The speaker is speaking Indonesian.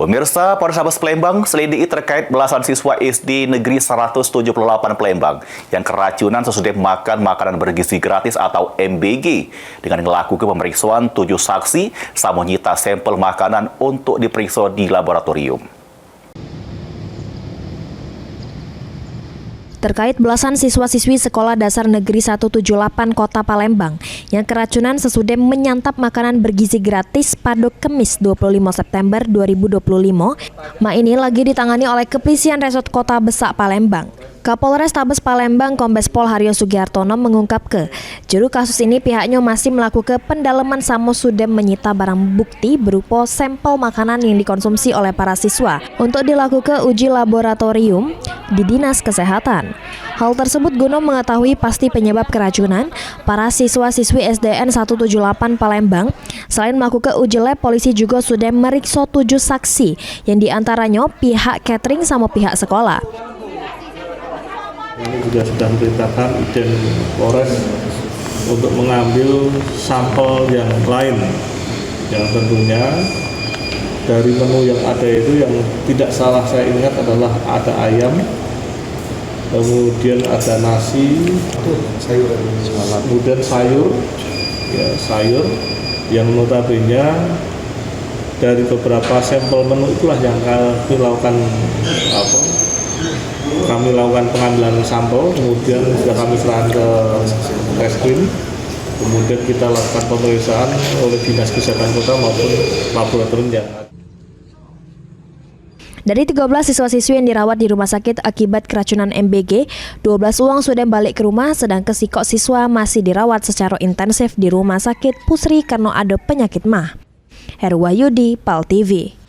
Pemirsa, Polrestabes Palembang selidiki terkait belasan siswa SD Negeri 178 Palembang yang keracunan sesudah makan makanan bergizi gratis atau MBG dengan melakukan pemeriksaan 7 saksi sama menyita sampel makanan untuk diperiksa di laboratorium. Terkait belasan siswa-siswi Sekolah Dasar Negeri 178 Kota Palembang yang keracunan sesudah menyantap makanan bergizi gratis pada Kamis 25 September 2025, ini lagi ditangani oleh Kepolisian Resort Kota Besak Palembang. Kapolres Tabes Palembang Kombes Pol Haryo Sugihartono mengungkap juru kasus ini pihaknya masih melakukan pendalaman sama sudah menyita barang bukti berupa sampel makanan yang dikonsumsi oleh para siswa untuk dilakukan uji laboratorium di Dinas Kesehatan. Hal tersebut guna mengetahui pasti penyebab keracunan, para siswa-siswi SDN 178 Palembang selain melakukan uji lab, polisi juga sudah meriksa 7 saksi yang diantaranya pihak catering sama pihak sekolah. Kami juga sudah memerintahkan Iden Polres untuk mengambil sampel yang lain, yang tentunya dari menu yang ada itu yang tidak salah saya ingat adalah ada ayam, kemudian ada nasi, kemudian sayur yang notabene dari beberapa sampel menu itulah yang kami lakukan pengambilan sampel, kemudian sudah kami serahkan ke Reskrim, kemudian kita lakukan pemeriksaan oleh Dinas Kesehatan Kota maupun laboratorium yang ada. Dari 13 siswa-siswi yang dirawat di rumah sakit akibat keracunan MBG, 12 uang sudah balik ke rumah, sedangkan siswa masih dirawat secara intensif di rumah sakit Pusri karena ada penyakit MAH. Heru Wahyudi, PAL TV.